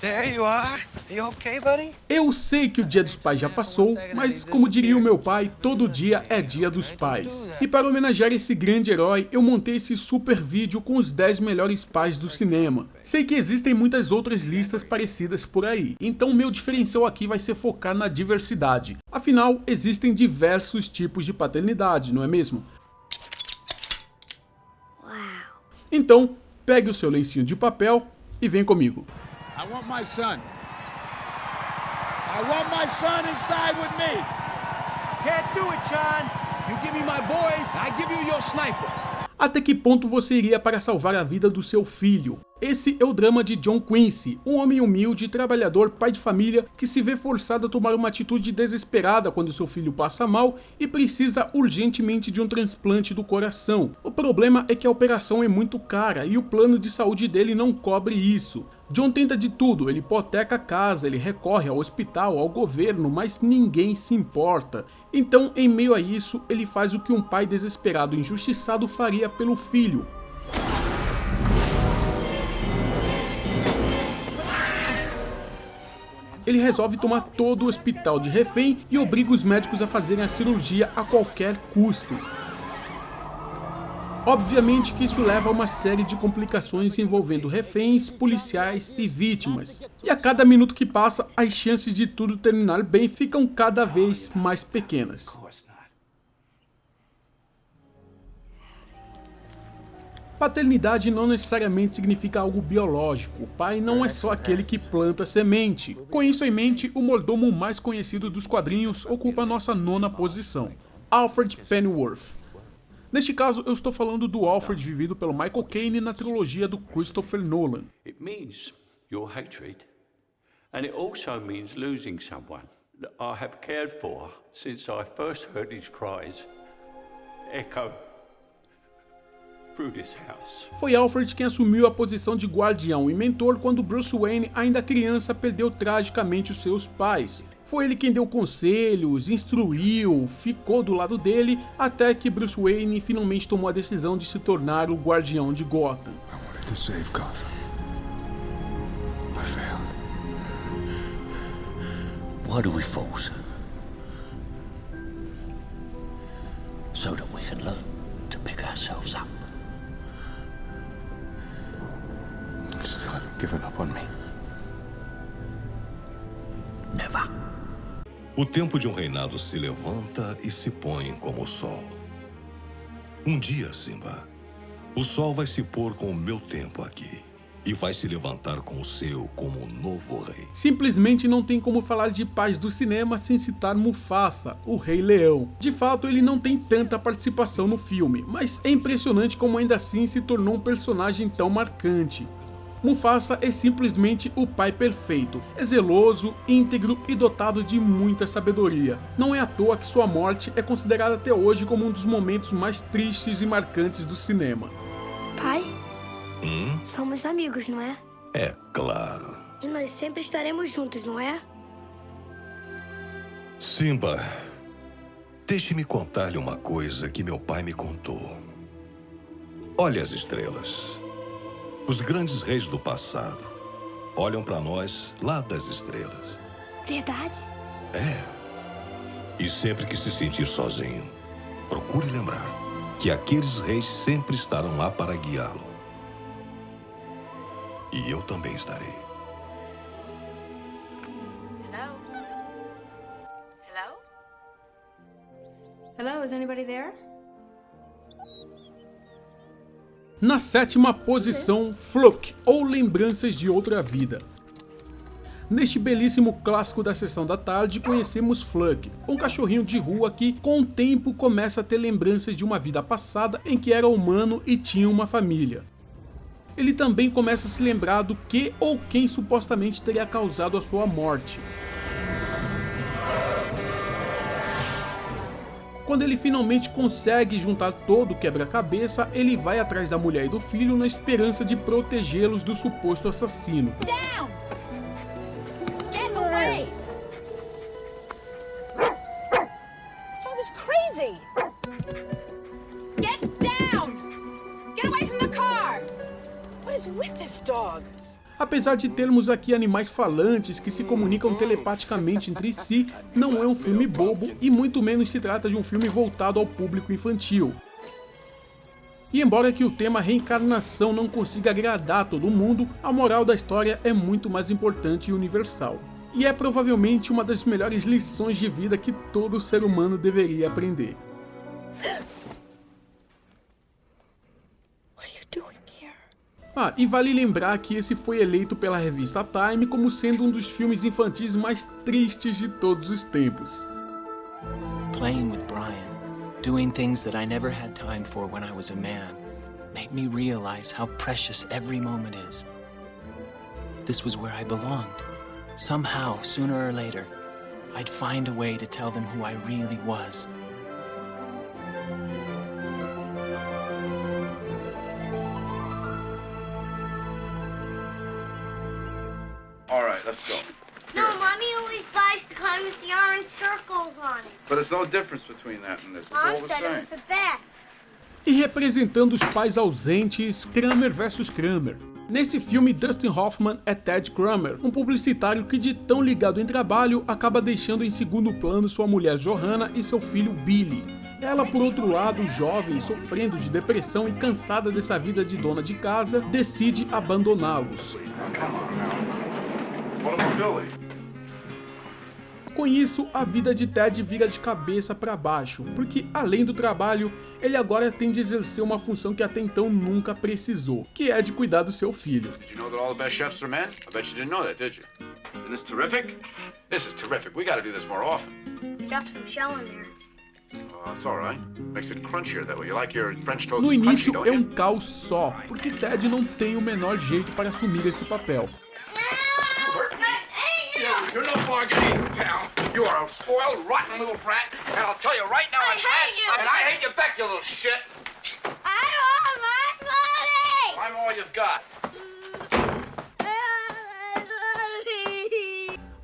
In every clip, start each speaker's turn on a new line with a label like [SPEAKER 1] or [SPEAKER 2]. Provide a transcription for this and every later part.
[SPEAKER 1] There you are. Are you okay, buddy?
[SPEAKER 2] Eu sei que o Dia dos Pais já passou, mas como diria o meu pai, todo dia é Dia dos Pais. E para homenagear esse grande herói, eu montei esse super vídeo com os 10 melhores pais do cinema. Sei que existem muitas outras listas parecidas por aí, então meu diferencial aqui vai ser focar na diversidade. Afinal, existem diversos tipos de paternidade, não é mesmo? Então, pegue o seu lencinho de papel e vem comigo.
[SPEAKER 3] I want my son. I want my son inside with me.
[SPEAKER 4] Can't do it, John.
[SPEAKER 3] You give me my boy, I give you your sniper.
[SPEAKER 2] Até que ponto você iria para salvar a vida do seu filho? Esse é o drama de John Quincy, um homem humilde, trabalhador, pai de família, que se vê forçado a tomar uma atitude desesperada quando seu filho passa mal e precisa urgentemente de um transplante do coração. O problema é que a operação é muito cara e o plano de saúde dele não cobre isso. John tenta de tudo, ele hipoteca a casa, ele recorre ao hospital, ao governo, mas ninguém se importa. Então, em meio a isso, ele faz o que um pai desesperado e injustiçado faria pelo filho. Ele resolve tomar todo o hospital de refém e obriga os médicos a fazerem a cirurgia a qualquer custo. Obviamente que isso leva a uma série de complicações envolvendo reféns, policiais e vítimas. E a cada minuto que passa, as chances de tudo terminar bem ficam cada vez mais pequenas. Paternidade não necessariamente significa algo biológico. O pai não é só aquele que planta semente. Com isso em mente, o mordomo mais conhecido dos quadrinhos ocupa a nossa 9ª posição, Alfred Pennyworth. Neste caso, eu estou falando do Alfred vivido pelo Michael Caine na trilogia do Christopher Nolan.
[SPEAKER 5] It means your hatred, and it also means losing someone that I have cared for since I first heard his cries echo through this house.
[SPEAKER 2] Foi Alfred quem assumiu a posição de guardião e mentor quando Bruce Wayne, ainda criança, perdeu tragicamente os seus pais. Foi ele quem deu conselhos, instruiu, ficou do lado dele, até que Bruce Wayne finalmente tomou a decisão de se tornar o guardião de Gotham.
[SPEAKER 6] I wanted to save Gotham. I failed.
[SPEAKER 5] Why do we false? So that we can learn to pick ourselves up.
[SPEAKER 6] You still haven't given up on me.
[SPEAKER 5] Never.
[SPEAKER 7] O tempo de um reinado se levanta e se põe como o sol. Um dia, Simba, o sol vai se pôr com o meu tempo aqui e vai se levantar com o seu como um novo rei.
[SPEAKER 2] Simplesmente não tem como falar de pais do cinema sem citar Mufasa, o Rei Leão. De fato, ele não tem tanta participação no filme, mas é impressionante como ainda assim se tornou um personagem tão marcante. Mufasa é simplesmente o pai perfeito, é zeloso, íntegro e dotado de muita sabedoria. Não é à toa que sua morte é considerada até hoje como um dos momentos mais tristes e marcantes do cinema.
[SPEAKER 8] Pai, somos amigos, não é?
[SPEAKER 7] É claro.
[SPEAKER 8] E nós sempre estaremos juntos, não é?
[SPEAKER 7] Simba, deixe-me contar-lhe uma coisa que meu pai me contou. Olhe as estrelas. Os grandes reis do passado olham para nós lá das estrelas.
[SPEAKER 8] Verdade?
[SPEAKER 7] É. E sempre que se sentir sozinho, procure lembrar que aqueles reis sempre estarão lá para guiá-lo. E eu também estarei.
[SPEAKER 9] Hello? Hello? Hello, is anybody there?
[SPEAKER 2] Na 7ª posição, Fluke, ou Lembranças de Outra Vida. Neste belíssimo clássico da sessão da tarde, conhecemos Fluke, um cachorrinho de rua que, com o tempo, começa a ter lembranças de uma vida passada em que era humano e tinha uma família. Ele também começa a se lembrar do que ou quem supostamente teria causado a sua morte. Quando ele finalmente consegue juntar todo o quebra-cabeça, ele vai atrás da mulher e do filho na esperança de protegê-los do suposto assassino.
[SPEAKER 9] Down! Get away! This dog is crazy! Get down! Get away from the car! What is with this dog?
[SPEAKER 2] Apesar de termos aqui animais falantes que se comunicam telepaticamente entre si, não é um filme bobo e muito menos se trata de um filme voltado ao público infantil. E embora que o tema reencarnação não consiga agradar todo mundo, a moral da história é muito mais importante e universal. E é provavelmente uma das melhores lições de vida que todo ser humano deveria aprender. E vale lembrar que esse foi eleito pela revista Time como sendo um dos filmes infantis mais tristes de todos os tempos.
[SPEAKER 10] Playing with Brian, doing things that I never had time for when I was a man, made me realize how precious every moment is. This was where I belonged. Somehow, sooner or later, I'd find a way to tell them who I really was.
[SPEAKER 11] All right, let's go.
[SPEAKER 8] No, Mommy always buys the kind with the orange circles on it.
[SPEAKER 11] But there's no difference between that and this. It's all
[SPEAKER 8] Mom
[SPEAKER 11] the
[SPEAKER 8] said it was
[SPEAKER 11] same.
[SPEAKER 8] the best.
[SPEAKER 2] E representando os pais ausentes, Kramer vs Kramer. Nesse filme, Dustin Hoffman é Ted Kramer, um publicitário que, de tão ligado em trabalho, acaba deixando em segundo plano sua mulher Johanna e seu filho Billy. Ela, por outro lado, jovem, sofrendo de depressão e cansada dessa vida de dona de casa, decide abandoná-los. Com isso, a vida de Ted vira de cabeça para baixo, porque além do trabalho, ele agora tem de exercer uma função que até então nunca precisou, que é de cuidar do seu filho.
[SPEAKER 11] Did you know that all the best chefs are men? I bet you didn't know that, did you? Isn't this terrific? This is terrific. We gotta do this more often.
[SPEAKER 8] Drop some shell in there.
[SPEAKER 11] Oh, it's all right. Makes it crunchier that way. You like your French toast
[SPEAKER 2] No
[SPEAKER 11] crunchy,
[SPEAKER 2] início
[SPEAKER 11] don't
[SPEAKER 2] é
[SPEAKER 11] you?
[SPEAKER 2] um caos só, porque Ted não tem o menor jeito para assumir esse papel.
[SPEAKER 11] You're no bargaining, pal. You are a spoiled, rotten little brat, and I'll tell you right now,
[SPEAKER 8] I hate you.
[SPEAKER 11] and I hate you back, you little shit.
[SPEAKER 8] I want my money!
[SPEAKER 11] I'm all you've got.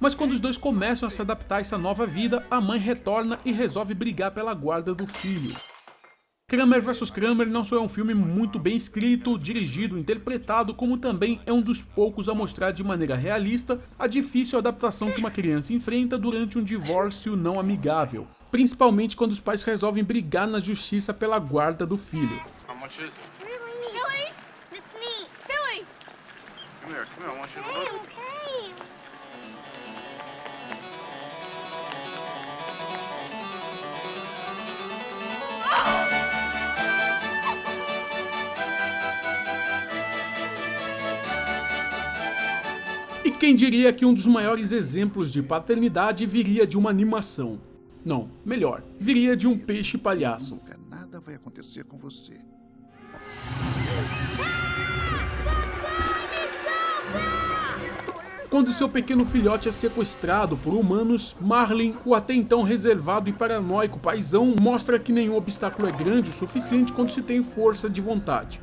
[SPEAKER 2] Mas quando os dois começam a se adaptar a essa nova vida, a mãe retorna e resolve brigar pela guarda do filho. Kramer vs Kramer não só é um filme muito bem escrito, dirigido, interpretado, como também é um dos poucos a mostrar de maneira realista a difícil adaptação que uma criança enfrenta durante um divórcio não amigável, principalmente quando os pais resolvem brigar na justiça pela guarda do filho.
[SPEAKER 11] How much is it?
[SPEAKER 8] It's really neat. Billy, it's neat. Billy!
[SPEAKER 11] Come here, I want you to
[SPEAKER 8] Hey,
[SPEAKER 11] look.
[SPEAKER 8] okay.
[SPEAKER 2] E quem diria que um dos maiores exemplos de paternidade viria de uma animação? Não, melhor, viria de um peixe palhaço.
[SPEAKER 12] Nunca nada vai acontecer com você.
[SPEAKER 2] Quando seu pequeno filhote é sequestrado por humanos, Marlin, o até então reservado e paranoico paizão, mostra que nenhum obstáculo é grande o suficiente quando se tem força de vontade,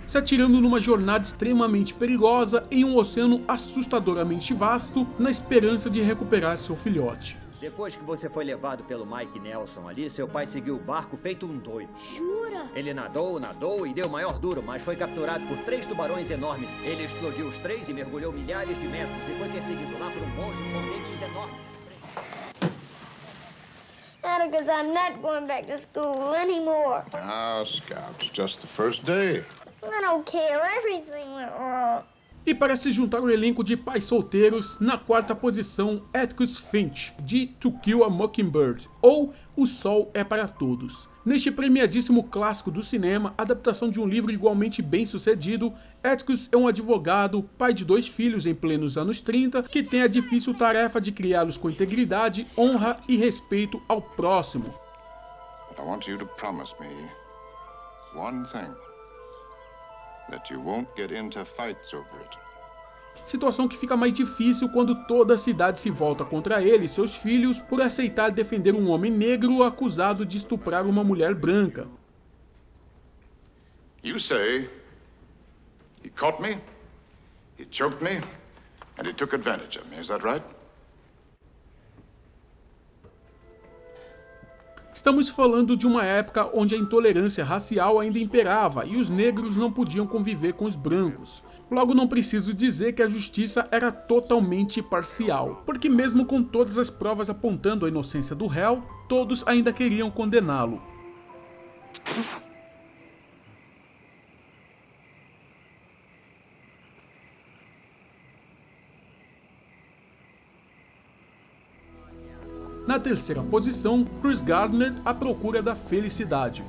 [SPEAKER 2] se atirando numa jornada extremamente perigosa em um oceano assustadoramente vasto, na esperança de recuperar seu filhote.
[SPEAKER 13] Depois que você foi levado pelo Mike Nelson ali, seu pai seguiu o barco feito um doido.
[SPEAKER 8] Jura?
[SPEAKER 13] Ele nadou e deu o maior duro, mas foi capturado por 3 tubarões enormes. Ele explodiu os 3 e mergulhou milhares de metros e foi perseguido lá por um monstro com dentes enormes.
[SPEAKER 8] Atticus, I'm not going back to school anymore.
[SPEAKER 11] Ah, Scout, it's just the first day.
[SPEAKER 8] I don't care. Everything went wrong.
[SPEAKER 2] E para se juntar ao elenco de pais solteiros, na quarta posição, Atticus Finch, de To Kill a Mockingbird, ou O Sol é para Todos. Neste premiadíssimo clássico do cinema, adaptação de um livro igualmente bem sucedido, Atticus é um advogado, pai de 2 filhos em plenos anos 30, que tem a difícil tarefa de criá-los com integridade, honra e respeito ao próximo.
[SPEAKER 11] I want you to promise me one thing. That you won't get into fights over it.
[SPEAKER 2] Situação que fica mais difícil quando toda a cidade se volta contra ele e seus filhos por aceitar defender um homem negro acusado de estuprar uma mulher branca.
[SPEAKER 11] You say he caught me, he choked me, and he took advantage of me. Is that right?
[SPEAKER 2] Estamos falando de uma época onde a intolerância racial ainda imperava e os negros não podiam conviver com os brancos. Logo, não preciso dizer que a justiça era totalmente parcial, porque mesmo com todas as provas apontando a inocência do réu, todos ainda queriam condená-lo. Na terceira posição, Chris Gardner, A Procura da Felicidade.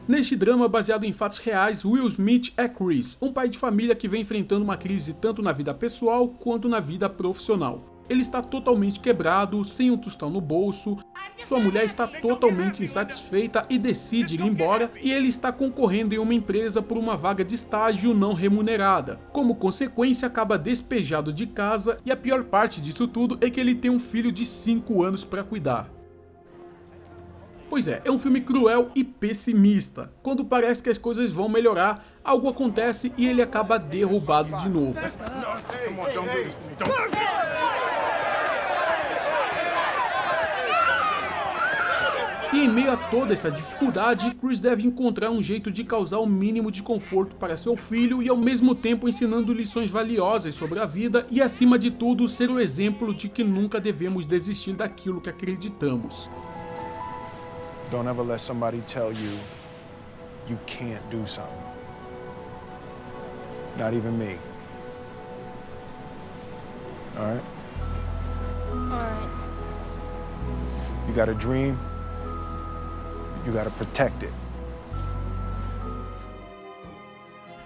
[SPEAKER 2] Neste drama baseado em fatos reais, Will Smith é Chris, um pai de família que vem enfrentando uma crise tanto na vida pessoal quanto na vida profissional. Ele está totalmente quebrado, sem um tostão no bolso, sua mulher está totalmente insatisfeita e decide ir embora, e ele está concorrendo em uma empresa por uma vaga de estágio não remunerada. Como consequência, acaba despejado de casa, e a pior parte disso tudo é que ele tem um filho de 5 anos para cuidar. Pois é um filme cruel e pessimista. Quando parece que as coisas vão melhorar, algo acontece e ele acaba derrubado de novo. E em meio a toda essa dificuldade, Chris deve encontrar um jeito de causar o mínimo de conforto para seu filho e ao mesmo tempo ensinando lições valiosas sobre a vida e, acima de tudo, ser o exemplo de que nunca devemos desistir daquilo que acreditamos.
[SPEAKER 14] Don't ever let somebody tell you you can't do something. Not even me. All right?
[SPEAKER 8] All right.
[SPEAKER 14] You got a dream. You gotta protect it.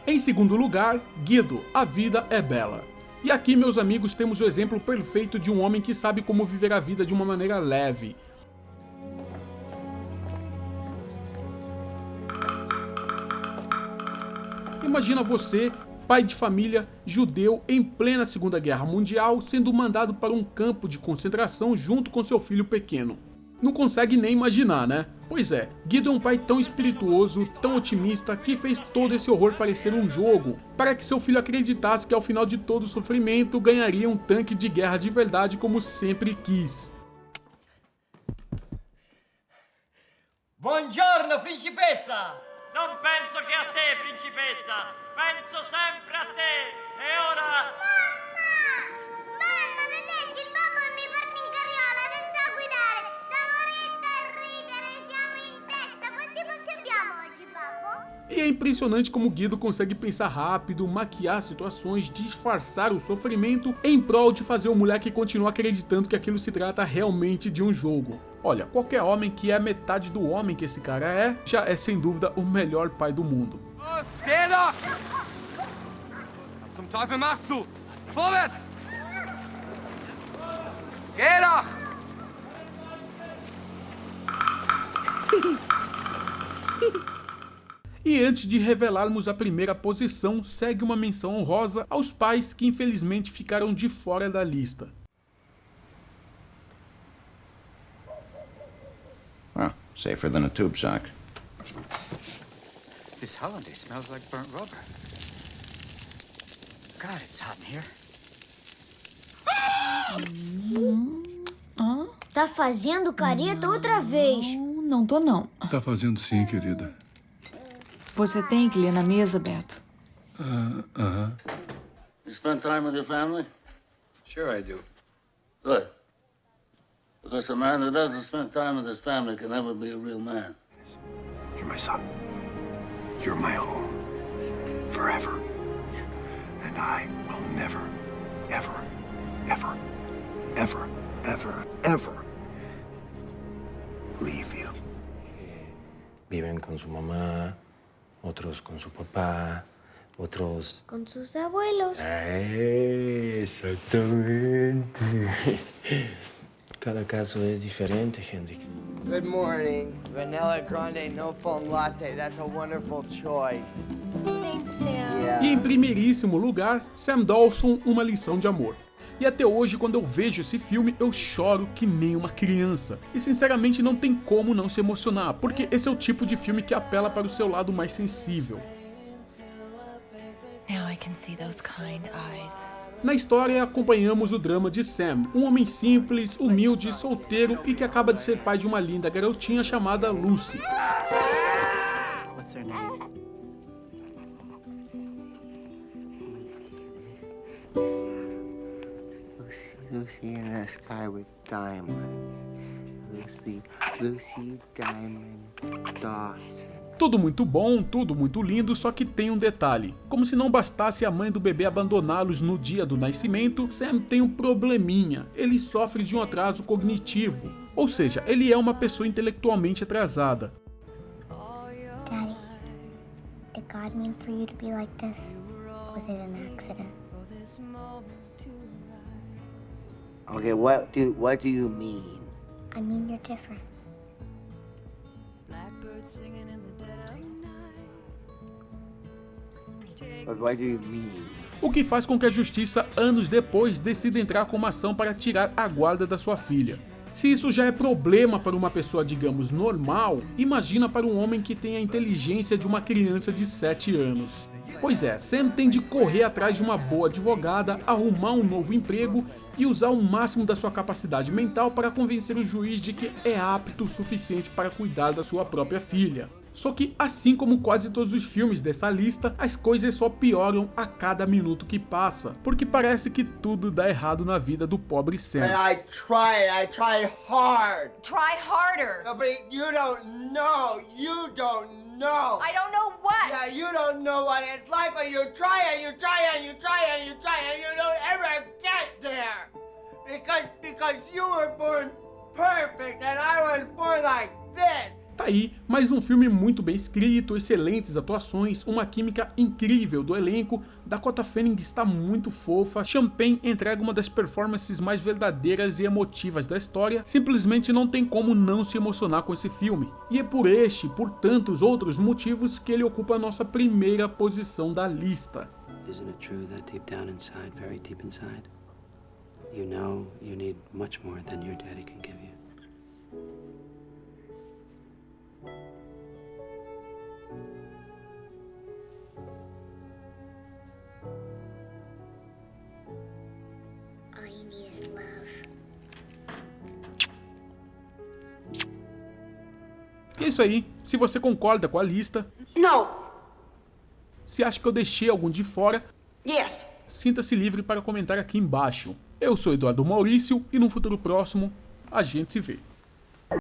[SPEAKER 2] Em segundo lugar, Guido, A Vida é Bela. E aqui, meus amigos, temos o exemplo perfeito de um homem que sabe como viver a vida de uma maneira leve. Imagina você, pai de família, judeu, em plena Segunda Guerra Mundial, sendo mandado para um campo de concentração junto com seu filho pequeno. Não consegue nem imaginar, né? Pois é, Guido é um pai tão espirituoso, tão otimista, que fez todo esse horror parecer um jogo, para que seu filho acreditasse que ao final de todo o sofrimento ganharia um tanque de guerra de verdade como sempre quis.
[SPEAKER 15] Buongiorno, principessa! Non penso che a te, principessa! Penso sempre a te! E ora...
[SPEAKER 8] Mamma, vedete, il babbo mi porta in carriola, non sa guidare. Da morire e ridere, siamo in festa. Quanti punti abbiamo oggi, babbo?
[SPEAKER 2] E é impressionante como Guido consegue pensar rápido, maquiar situações, disfarçar o sofrimento em prol de fazer o moleque continuar acreditando que aquilo se trata realmente de um jogo. Olha, qualquer homem que é metade do homem que esse cara é, já é sem dúvida o melhor pai do mundo.
[SPEAKER 1] Steh doch! Was zum Teufel machst du? Vorwärts! Geh doch!
[SPEAKER 2] E antes de revelarmos a primeira posição, segue uma menção honrosa aos pais que infelizmente ficaram de fora da lista.
[SPEAKER 16] Well, safer than a tube sock.
[SPEAKER 17] This holiday smells like burnt rubber. God, it's hot in here.
[SPEAKER 8] Tá fazendo careta outra vez.
[SPEAKER 18] Não tô não.
[SPEAKER 6] Tá fazendo sim, querida.
[SPEAKER 18] Você tem que ler na mesa, Beto.
[SPEAKER 6] Uh-huh.
[SPEAKER 19] You spend time with your family?
[SPEAKER 17] Sure I do.
[SPEAKER 19] Good. Because a man who doesn't spend time with his family can never be a real man.
[SPEAKER 12] You're my son. You're my home. Forever. And I will never, ever, ever, ever, ever, ever leave you.
[SPEAKER 10] Viven con su mamá, otros con su papá, otros...
[SPEAKER 8] Con sus abuelos.
[SPEAKER 10] Exactamente. Cada caso es diferente, Hendrix.
[SPEAKER 20] Good morning. Vanilla grande, no foam latte. That's a wonderful choice.
[SPEAKER 8] Thanks, Sam.
[SPEAKER 2] E em primeiríssimo lugar, Sam Dawson, Uma Lição de Amor. E até hoje, quando eu vejo esse filme, eu choro que nem uma criança. E sinceramente não tem como não se emocionar, porque esse é o tipo de filme que apela para o seu lado mais sensível.
[SPEAKER 9] Now I can see those kind eyes.
[SPEAKER 2] Na história, acompanhamos o drama de Sam, um homem simples, humilde, solteiro e que acaba de ser pai de uma linda garotinha chamada Lucy.
[SPEAKER 20] What's her name? Lucy in the sky with diamonds. Lucy Diamond Dawson.
[SPEAKER 2] Tudo muito bom, tudo muito lindo, só que tem um detalhe. Como se não bastasse a mãe do bebê abandoná-los no dia do nascimento, Sam tem um probleminha. Ele sofre de um atraso cognitivo. Ou seja, ele é uma pessoa intelectualmente atrasada.
[SPEAKER 8] Daddy, did God mean for you to be like this? Or was it an accident?
[SPEAKER 20] Okay, what do you mean?
[SPEAKER 8] I mean you're different.
[SPEAKER 20] But what do you mean?
[SPEAKER 2] O que faz com que a justiça, anos depois, decida entrar com uma ação para tirar a guarda da sua filha. Se isso já é problema para uma pessoa, digamos, normal, imagina para um homem que tem a inteligência de uma criança de 7 anos. Pois é, Sam tem de correr atrás de uma boa advogada, arrumar um novo emprego e usar o máximo da sua capacidade mental para convencer o juiz de que é apto o suficiente para cuidar da sua própria filha. Só que, assim como quase todos os filmes dessa lista, as coisas só pioram a cada minuto que passa, porque parece que tudo dá errado na vida do pobre Sam.
[SPEAKER 20] I tried hard.
[SPEAKER 9] Try harder.
[SPEAKER 20] No, but you don't know.
[SPEAKER 9] I don't know what.
[SPEAKER 20] Yeah, you don't know what it's like when you try and you try and you try and you try and you don't ever get there. Because you were born perfect and I was born like this.
[SPEAKER 2] Tá aí, mais um filme muito bem escrito, excelentes atuações, uma química incrível do elenco, Dakota Fanning está muito fofa, Champagne entrega uma das performances mais verdadeiras e emotivas da história, simplesmente não tem como não se emocionar com esse filme. E é por este e por tantos outros motivos que ele ocupa a nossa primeira posição da lista.
[SPEAKER 21] Isn't it true that deep down inside, very deep inside, you know you need much more than your daddy can give you?
[SPEAKER 8] All you need is love.
[SPEAKER 2] E é isso aí, se você concorda com a lista,
[SPEAKER 9] No.
[SPEAKER 2] se acha que eu deixei algum de fora,
[SPEAKER 9] Yes.
[SPEAKER 2] sinta-se livre para comentar aqui embaixo. Eu sou Eduardo Maurício e no futuro próximo a gente se vê.